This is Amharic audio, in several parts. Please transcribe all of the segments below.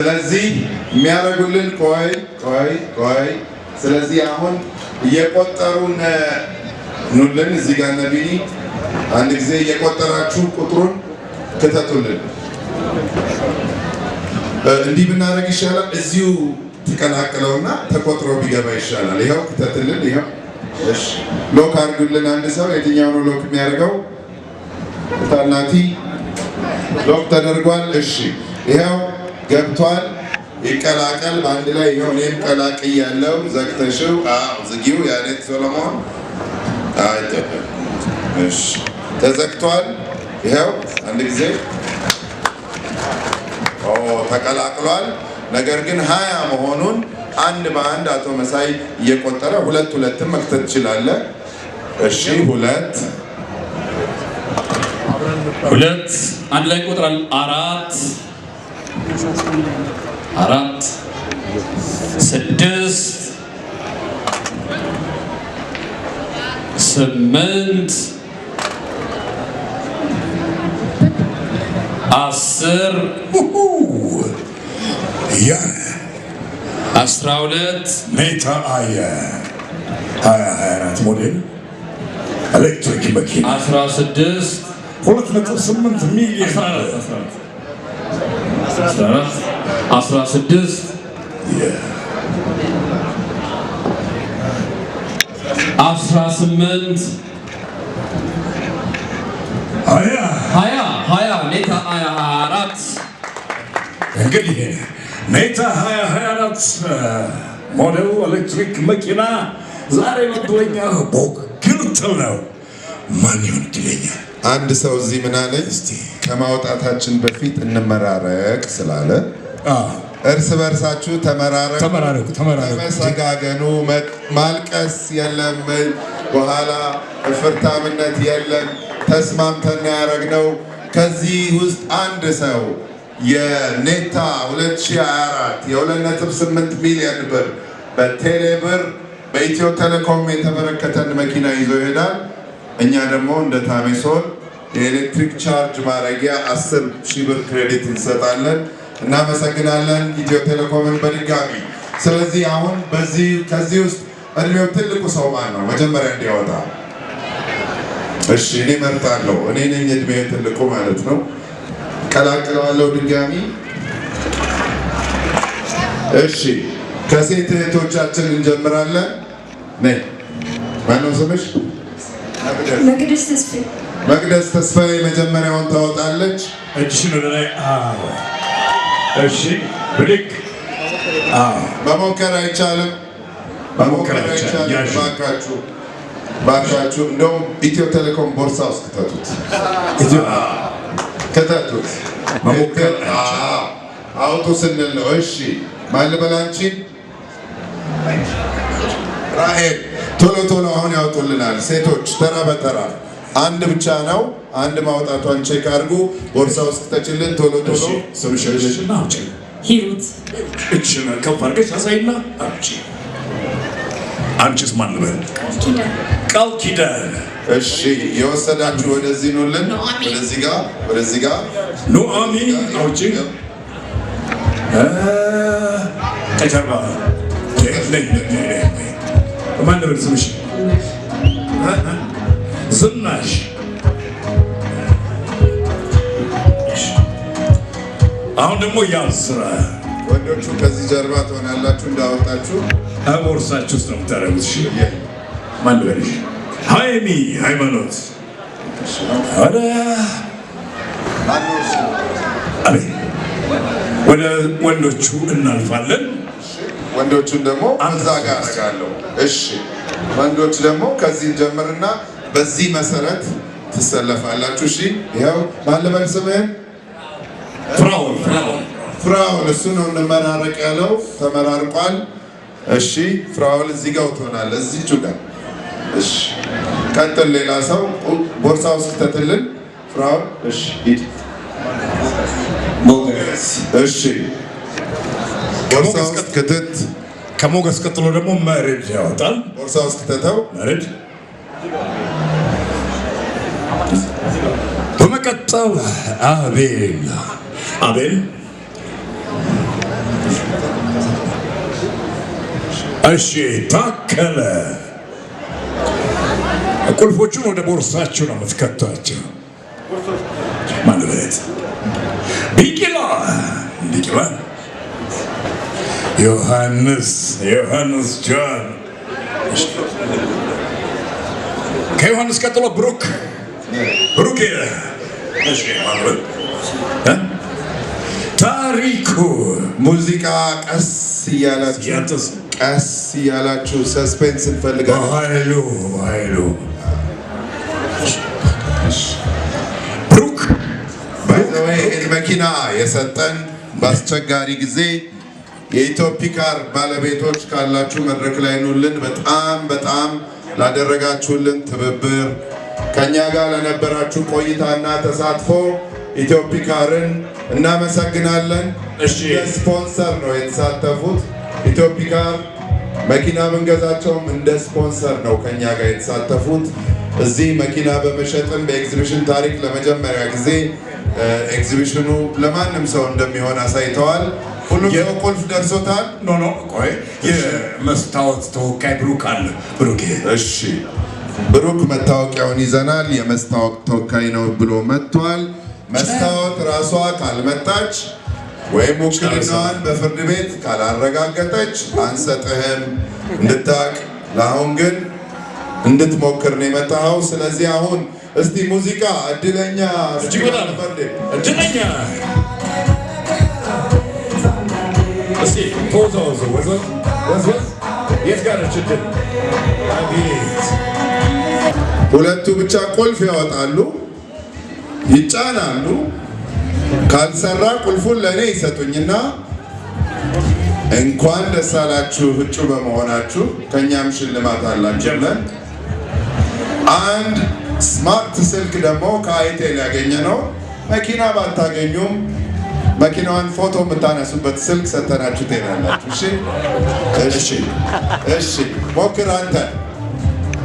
ስለዚህ የሚያደርጉልን ቆይ ስለዚህ አሁን እየቆጠሩን ኑልን እዚህ ጋር ነቢኒ አንድ ጊዜ እየቆጠራችሁ ቁጥሩን ከተቱልን እንዲህ ብናደርግ ይሻላል እዚሁ ተቀላቅለውና ተቆጥሮ ቢገባ ይሻላል ይሄው ከተትልን ይሄው እሺ ሎክ አድርጉልን አንድ ሰው የትኛው ነው ሎክ የሚያደርገው ታናቲ ሎክ ተደርጓል እሺ ይሄው ገብቷል ይቀላቀል ባንድ ላይ ይሄው እኔም ቀላቅይ ያለው ዘግተሽው ዝጊው ያኔት ሶሎሞን እሺ ተዘግቷል ይሄው አንድ ጊዜ ተቀላቅሏል ነገር ግን 20 መሆኑን አንድ በአንድ አቶ መሳይ እየቆጠረ ሁለት መክተት ይችላል እሺ ሁለት አንድ ላይ ቆጥራል 4 6 8 10 12 ሜታ አየ 24 ሞዴል ኤሌክትሪክ መኪና 16 2.8 ሚሊዮን 16 18 20 ሜታ 24 እንግዲህ ሜታ 24 ሞዴል ኤሌክትሪክ መኪና ዛሬ መጥቶኛ ቦክርተው ነው ማን ይሁን ድለኛ አንድ ሰው እዚህ ምን አለኝ እስቲ ከማውጣታችን በፊት እንመራረቅ ስላለ እርስ በርሳችሁ ተመራረቁ ተመሰጋገኑ ማልቀስ የለም በኋላ ፍርታምነት የለም ተስማምተን ያረግነው ከዚህ ውስጥ አንድ ሰው የኔታ 2024 የ2.8 ሚሊዮን ብር በቴሌ ብር በኢትዮ ቴሌኮም የተበረከተን መኪና ይዞ ይሄዳል እኛ ደግሞ እንደ ታሜሶን የኤሌክትሪክ ቻርጅ ማድረጊያ 10,000 ብር ክሬዲት እንሰጣለን እናመሰግናለን ኢትዮ ቴሌኮምን በድጋሚ ስለዚህ አሁን ከዚህ ውስጥ እድሜው ትልቁ ሰው ማን ነው መጀመሪያ እንዲያወጣ እሺ እኔ መርጣለሁ እኔ ነኝ እድሜው ትልቁ ማለት ነው ቀላቅለዋለሁ ድጋሚ እሺ ከሴት እህቶቻችን እንጀምራለን ነይ ማነው ስምሽ መቅደስ ተስፋዬ መጀመሪያውን ታወጣለች እጅሽን ወደ ላይ እሺ ብድግ መሞከር አይቻልም ባካችሁ እንደውም ኢትዮ ቴሌኮም ቦርሳ ውስጥ ከተቱት መሞከር አውጡ ስንል ነው እሺ ማን ልበል አንቺን ራሄል ቶሎ አሁን ያወጡልናል ሴቶች ተራ በተራ አንድ ብቻ ነው አንድ ማውጣቷን ቼክ አድርጉ ቦርሳ ውስጥ ተጭልን ቶሎ ስምሽና አውጪ ሂሩት እቺን ከፍ አድርገሽ አሳይና አውጪ አንቺስ ማን ልበል ቃል ኪዳን እሺ የወሰዳችሁ ወደዚህ ኑልን ወደዚህ ጋር ኑአሚ አውጪ ከጀርባ ማን ልበል ስምሽ ዝናሽ አሁን ደግሞ ያስራ ወንዶቹ ከዚህ ጀርባ ትሆናላችሁ እንዳወጣችሁ ቦርሳችሁ ውስጥ ነው የምታደርጉት እሺ ማን ልበልሽ ሃይሚ ሃይማኖት ወደ ወንዶቹ እናልፋለን ወንዶቹን ደግሞ እዛ ጋር አደርጋለሁ እሺ ወንዶች ደግሞ ከዚህ ጀምርና በዚህ መሰረት ትሰለፋላችሁ እሺ ይሄው ማን ልበል ስምህን ፍራውል እሱ ነው እንመራረቅ ያለው ተመራርቋል እሺ ፍራውል እዚህ ጋር ትሆናለህ እዚህቹ ጋር እሺ ቀጥል ሌላ ሰው ቦርሳ ውስጥ ተትልን ፍራውል እሺ ሂድ ሞገስ እሺ ቦርሳ ውስጥ ክትት ከሞገስ ቀጥሎ ደግሞ መርድ ያወጣል ቦርሳ ውስጥ ከተተው መርድ በመቀጠል አቤል እሺ ታከለ ቁልፎቹን ወደ ቦርሳችሁ ነው የምትከቷቸው። ማለት ቢቂላ ዮሐንስ ጆን ከዮሐንስ ቀጥሎ ብሩክ እሺ ማለት ታሪኩ ሙዚቃ ቀስ እያላችሁ ሰስፔንስ እንፈልጋለን። ኃይሉ ብሩክ ባይዘወይ መኪና የሰጠን በአስቸጋሪ ጊዜ የኢትዮፒካር ባለቤቶች ካላችሁ መድረክ ላይ ኑልን። በጣም ላደረጋችሁልን ትብብር ከኛ ጋር ለነበራችሁ ቆይታና ተሳትፎ ኢትዮፒካርን እናመሰግናለን። ስፖንሰር ነው የተሳተፉት። ኢትዮፒካር መኪና መንገዛቸውም እንደ ስፖንሰር ነው ከኛ ጋር የተሳተፉት። እዚህ መኪና በመሸጥም በኤግዚቢሽን ታሪክ ለመጀመሪያ ጊዜ ኤግዚቢሽኑ ለማንም ሰው እንደሚሆን አሳይተዋል። ሁሉም ሰው ቁልፍ ደርሶታል። ቆይ የመስታወት ተወካይ ብሩክ አለ። እሺ ብሩክ መታወቂያውን ይዘናል። የመስታወት ተወካይ ነው ብሎ መጥቷል። መስታወት ራሷ ካልመጣች ወይም ውክልናዋን በፍርድ ቤት ካላረጋገጠች አንሰጥህም እንድታቅ። ለአሁን ግን እንድትሞክር ነው የመጣኸው። ስለዚህ አሁን እስቲ ሙዚቃ እድለኛ እስቲ ተወዛወዙ። የት ጋር ነች እድል? ሁለቱ ብቻ ቁልፍ ያወጣሉ፣ ይጫናሉ። ካልሰራ ቁልፉን ለእኔ ይሰጡኝና እንኳን ደስ አላችሁ እጩ በመሆናችሁ ከኛም ሽልማት አላችሁ ብለን አንድ ስማርት ስልክ ደግሞ ከአይቴል ያገኘ ነው። መኪና ባታገኙም መኪናዋን ፎቶ የምታነሱበት ስልክ ሰተናችሁ ትሄዳላችሁ። እሺ ሞክር፣ አንተ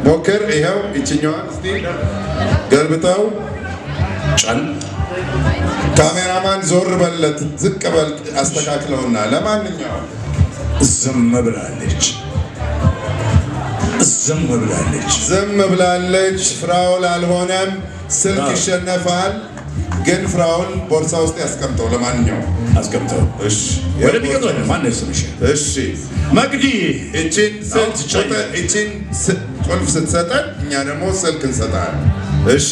ሞክር። ይኸው ይችኛዋን እስቲ ገልብጠው። ካሜራማን ዞር በለት፣ ዝቅ በል አስተካክለውና። ለማንኛውም ዝም ብላለች። ፍራውል አልሆነም። ስልክ ይሸነፋል። ግን ፍራውል ቦርሳ ውስጥ ያስቀምጠው። ለማንኛውም አስቀምጠው። እሺ ወደሚቀጥለው ማን ነው ስምሽ? እሺ መቅዲ እቺን ቁልፍ ስትሰጠን እኛ ደግሞ ስልክ እንሰጣለን። እሺ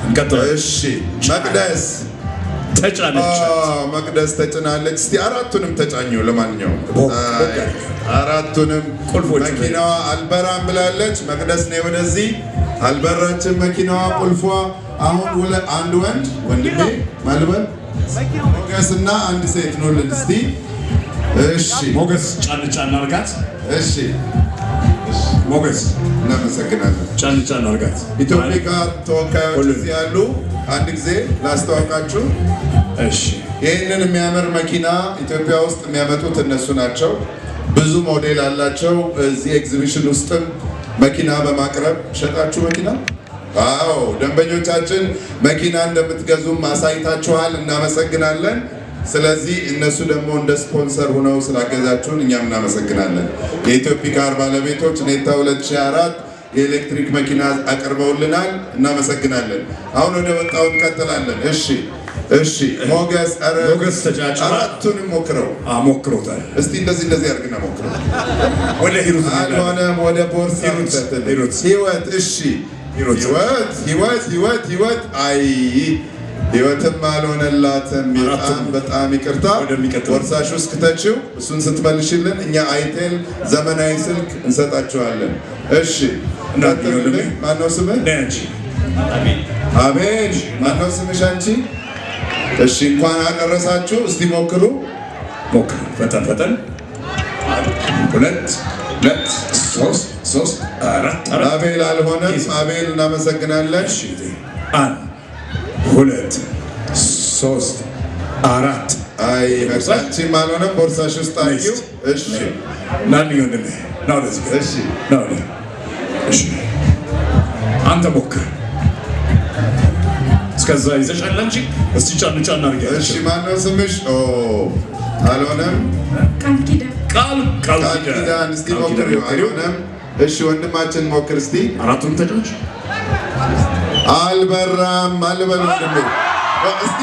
እንቀጥል። እሺ መቅደስ ተጭናለች። እስቲ አራቱንም ተጫኙ። ለማንኛውም አራቱንም መኪናዋ አልበራም ብላለች። መቅደስ ነይ ወደዚህ። አልበራችን መኪናዋ ቁልፏ። አሁን አንድ ወንድሜ ማልበል ሞገስና አንድ ሴት ኑልን እስቲ። እሺ ሞገስ ጫን አርጋት። እሺ ሞገስ እናመሰግናለን። ጫን አርጋት። ኢትዮፒካ ተወካዮች እዚህ ያሉ፣ አንድ ጊዜ ላስተዋውቃችሁ። እሺ ይህንን የሚያምር መኪና ኢትዮጵያ ውስጥ የሚያመጡት እነሱ ናቸው። ብዙ ሞዴል አላቸው። እዚህ ኤግዚቢሽን ውስጥም መኪና በማቅረብ ሸጣችሁ መኪና። አዎ ደንበኞቻችን መኪና እንደምትገዙም አሳይታችኋል። እናመሰግናለን። ስለዚህ እነሱ ደግሞ እንደ ስፖንሰር ሆነው ስላገዛችሁን እኛም እናመሰግናለን። የኢትዮፒካር ባለቤቶች ኔታ 2004 የኤሌክትሪክ መኪና አቅርበውልናል። እናመሰግናለን። አሁን ወደ ወጣው እንቀጥላለን። እሺ ሞገስ ተጫጭ አራቱንም ሞክሮታል። እስቲ እንደዚህ አድርግና ሞክረው። ወደ ሂሩት አልሆነም። ወደ ቦርሳ ህይወት። እሺ ህይወት አይ ህይወትም አልሆነላትም። በጣም ይቅርታ። ቦርሳሽ ውስጥ ክተችው። እሱን ስትመልሽልን እኛ አይቴል ዘመናዊ ስልክ እንሰጣችኋለን። እሺ ማነው ስምህ? አቤል። ማነው ስምሽ አንቺ? እሺ እንኳን አደረሳችሁ። እስቲ ሞክሩ። ፈጠን። 2 3 4 አቤል አልሆነም። አቤል እናመሰግናለን። 1 2 3 4 አይ በሳችም አልሆነም። ቦርሳሽ ውስጥ አዩ። እሺ እሺ አንተ ሞክር። እስከዛ ይዘሻል አንቺ። እስቲ ጫን አድርጊ። እሺ ማነው ስምሽ? አልሆነም። ቃል ኪዳን እስቲ ሞክሪው። አይሆንም። እሺ ወንድማችን ሞክር እስቲ። አራቱም ተጫዋች አልበራም አልበሉ ወንድሜ። እስቲ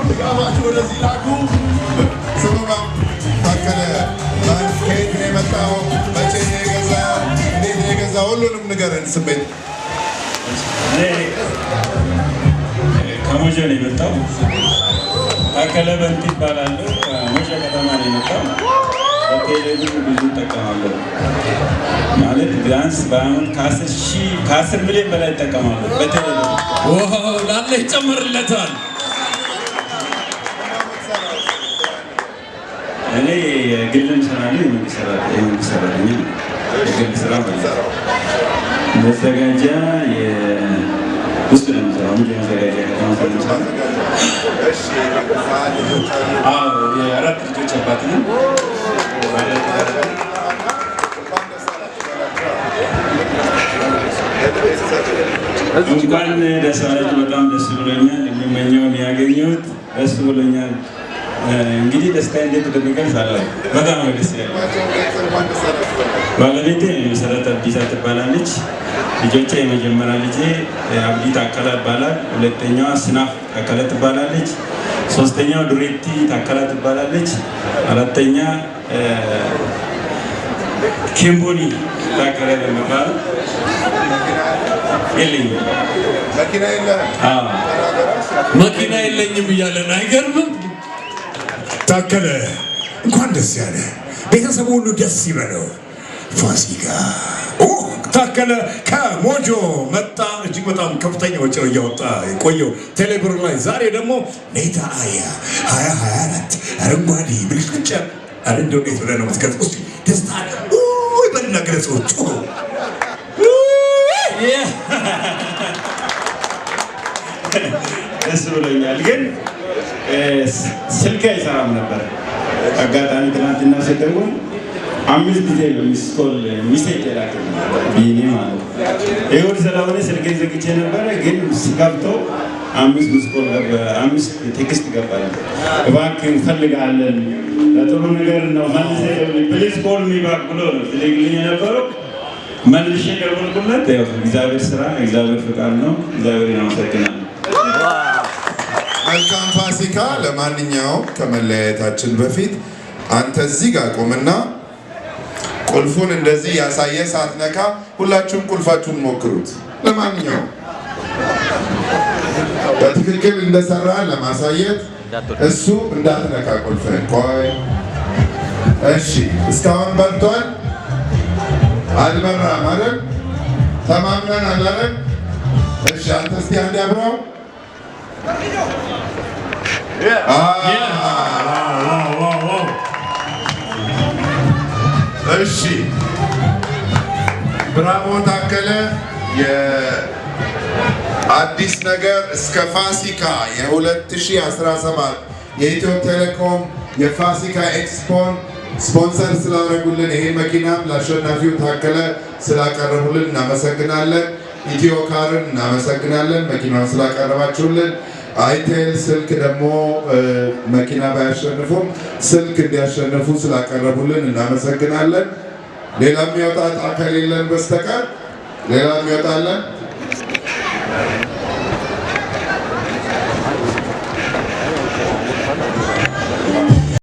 ድጋፋችሁ ወደዚህ ላኩ። ስሙማ ታከለ ከየት ነው የመጣው? መቼ ነው የገዛው? እንዴት ነው የገዛው? ሁሉንም ንገረን ስሜት። ከሞጆ ነው የመጣው። ታከለ በንቲ ይባላለሁ። ከሞጆ ከተማ ነው የመጣው። በቴሌቪዥን ብዙ እጠቀማለሁ። ማለት ቢያንስ በአመት ከ10 ሚሊዮን በላይ እጠቀማለሁ በቴሌቪዥን። ዋው ላለ ይጨምርለታል። እኔ የግልም ስራ ነው የመንግስት ሰራተኛ ነው። የግል ስራ መዘጋጃ ውስጥ ነው የምሰራው። መዘጋጃ የአራት ልጆች አባት ነኝ። እንኳን ደስ አላችሁ። በጣም ደስ ብሎኛል። የሚመኘውን ያገኘሁት ደስ ብሎኛል። እንግዲህ ደስታ እንዴት እንደሚገልጽ አላውቅም። በጣም ነው ደስ ያለው። ባለቤቴ መሰረት አብዲሳ ትባላለች። ልጆቼ የመጀመሪያ ልጄ አብዲ ታከለ ይባላል። ሁለተኛዋ ስናፍ ታከለ ትባላለች። ሶስተኛው ዱሬቲ ታከለ ትባላለች። አራተኛ ኬምቦኒ ታከለ ለመባል የለኝም። መኪና የለኝም እያለን አይገርምም? ታከለ እንኳን ደስ ያለ። ቤተሰቡ ሁሉ ደስ ይበለው። ፋሲካ ታከለ ከሞጆ መጣ። እጅግ በጣም ከፍተኛ ወጪ ነው እያወጣ የቆየው ቴሌብር ላይ። ዛሬ ደግሞ ኔታ አያ 2024 አረንጓዴ ብልጭልጭ አረ እንደው እንዴት ብለህ ነው የምትገልጸው? እስኪ ደስታ ወይ በልና ገለጸው። ጩሁ ደስ ብሎኛል። ግን ስልክ አይሰራም ነበር። አጋጣሚ ትናንትና ስደውል 5 ጊዜ ነው ሚሴጅ የላከልኝ ቢኒ ማለት ነው። ይሁን ስለሆነ ስልኬን ዘግቼ ነበረ። ግን ሲከፍተው 5 ቴክስት ገባል። እባክህ እንፈልጋለን ለጥሩ ነገር ነው ፕሊዝ ኮል ሚ ባክ ብሎ ነው ሲልክልኝ የነበረው። መልሼ ደወልኩለት። ያው እግዚአብሔር ስራ እግዚአብሔር ፍቃድ ነው። እግዚአብሔርን አመሰግናለሁ። መልካም ፋሲካ። ለማንኛውም ከመለያየታችን በፊት አንተ እዚህ ጋር ቆምና ቁልፉን እንደዚህ ያሳየ ሳትነካ ሁላችሁም ቁልፋችሁን ሞክሩት። ለማንኛውም በትክክል እንደሰራ ለማሳየት እሱ እንዳትነካ ቁልፍህን። ቆይ እሺ፣ እስካሁን በልቷል አልበራም አይደል? ተማምነን አላለን? እሺ፣ አንተ እስቲ አንድ አብረው እሺ፣ ብራቮ ታከለ። የአዲስ ነገር እስከ ፋሲካ የ2017 የኢትዮ ቴሌኮም የፋሲካ ኤክስፖን ስፖንሰር ስላደረጉልን ይሄ መኪናም ለአሸናፊው ታከለ ስላቀረቡልን እናመሰግናለን። ኢትዮ ካርን እናመሰግናለን መኪናውን ስላቀረባችሁልን። አይቴል ስልክ ደግሞ መኪና ባያሸንፉም ስልክ እንዲያሸንፉ ስላቀረቡልን እናመሰግናለን። ሌላ የሚወጣ ዕጣ ከሌለን በስተቀር ሌላ የሚወጣለን